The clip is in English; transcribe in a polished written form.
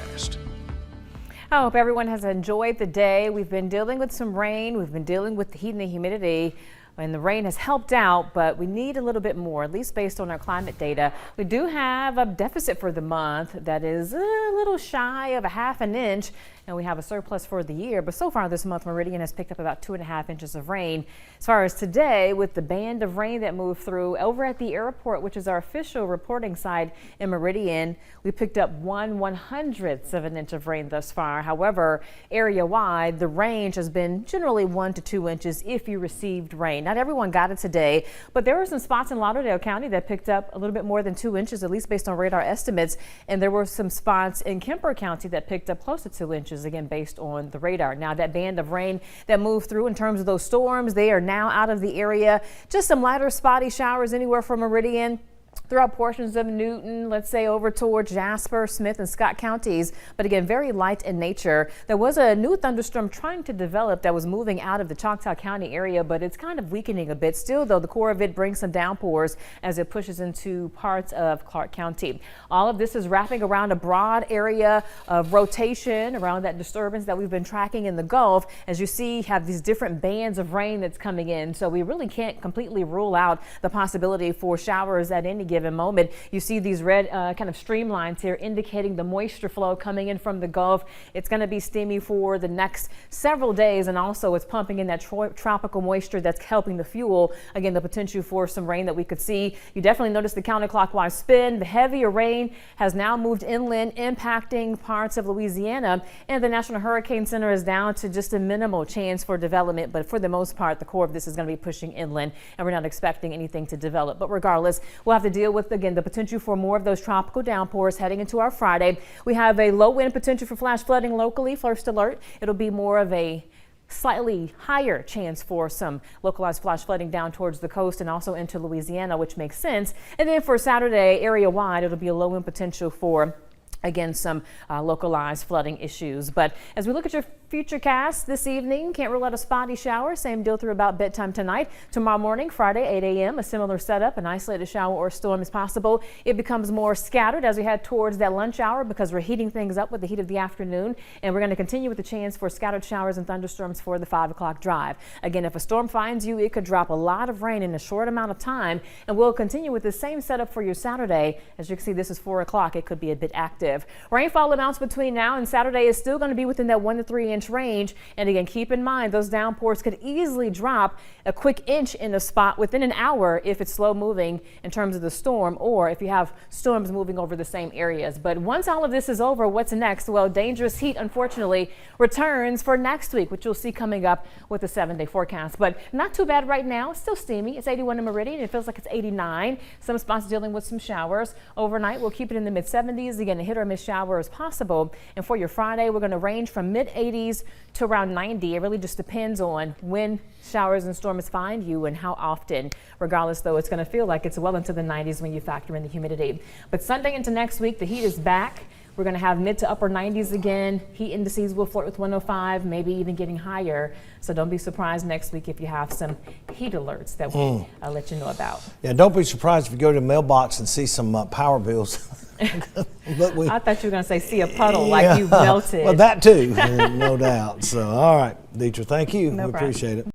forecast. I hope everyone has enjoyed the day. We've been dealing with some rain. We've been dealing with the heat and the humidity. And the rain has helped out, but we need a little bit more, at least based on our climate data. We do have a deficit for the month that is a little shy of a half an inch, and we have a surplus for the year. But so far this month, Meridian has picked up about 2.5 inches of rain. As far as today, with the band of rain that moved through over at the airport, which is our official reporting site in Meridian, we picked up 1/100th of an inch of rain thus far. However, area-wide, the range has been generally 1 to 2 inches if you received rain. Not everyone got it today, but there were some spots in Lauderdale County that picked up a little bit more than 2 inches, at least based on radar estimates. And there were some spots in Kemper County that picked up close to 2 inches, again, based on the radar. Now, that band of rain that moved through in terms of those storms, they are now out of the area. Just some lighter spotty showers anywhere from Meridian throughout portions of Newton, let's say over towards Jasper, Smith, and Scott counties. But again, very light in nature. There was a new thunderstorm trying to develop that was moving out of the Choctaw County area, but it's kind of weakening a bit. Still, though, the core of it brings some downpours as it pushes into parts of Clark County. All of this is wrapping around a broad area of rotation around that disturbance that we've been tracking in the Gulf. As you see, have these different bands of rain that's coming in. So we really can't completely rule out the possibility for showers at any given moment. You see these red kind of streamlines here indicating the moisture flow coming in from the Gulf. It's going to be steamy for the next several days, and also it's pumping in that tropical moisture that's helping to fuel, again, the potential for some rain that we could see. You definitely notice the counterclockwise spin. The heavier rain has now moved inland, impacting parts of Louisiana, and the National Hurricane Center is down to just a minimal chance for development. But for the most part, the core of this is going to be pushing inland, and we're not expecting anything to develop. But regardless, we'll have to deal with, again, the potential for more of those tropical downpours heading into our Friday. We have a low wind potential for flash flooding locally. First alert. It'll be more of a slightly higher chance for some localized flash flooding down towards the coast and also into Louisiana, which makes sense. And then for Saturday, area wide, it'll be a low wind potential for, again, some localized flooding issues. But as we look at your future cast this evening, can't rule out a spotty shower. Same deal through about bedtime tonight. Tomorrow morning, Friday, 8 a.m., a similar setup. An isolated shower or storm is possible. It becomes more scattered as we head towards that lunch hour because we're heating things up with the heat of the afternoon. And we're going to continue with the chance for scattered showers and thunderstorms for the 5 o'clock drive. Again, if a storm finds you, it could drop a lot of rain in a short amount of time. And we'll continue with the same setup for your Saturday. As you can see, this is 4 o'clock. It could be a bit active. Rainfall amounts between now and Saturday is still going to be within that 1 to 3 inch range. And again, keep in mind those downpours could easily drop a quick inch in a spot within an hour if it's slow moving in terms of the storm, or if you have storms moving over the same areas. But once all of this is over, what's next? Well, dangerous heat, unfortunately, returns for next week, which you'll see coming up with a 7-day forecast. But not too bad right now. It's still steamy. It's 81 in Meridian. It feels like it's 89. Some spots dealing with some showers. Overnight, we'll keep it in the mid-70s. Again, a hit or miss shower is possible. And for your Friday, we're going to range from mid-80s to around 90. It really just depends on when showers and storms find you and how often. Regardless, though, it's going to feel like it's well into the 90s when you factor in the humidity. But Sunday into next week, the heat is back. We're going to have mid to upper 90s again. Heat indices will flirt with 105, maybe even getting higher. So don't be surprised next week if you have some heat alerts that we'll let you know about. Yeah, don't be surprised if you go to the mailbox and see some power bills. But I thought you were going to say see a puddle like you melted. Well, that too, no doubt. So, all right, Deidre, thank you. No we problem. appreciate it.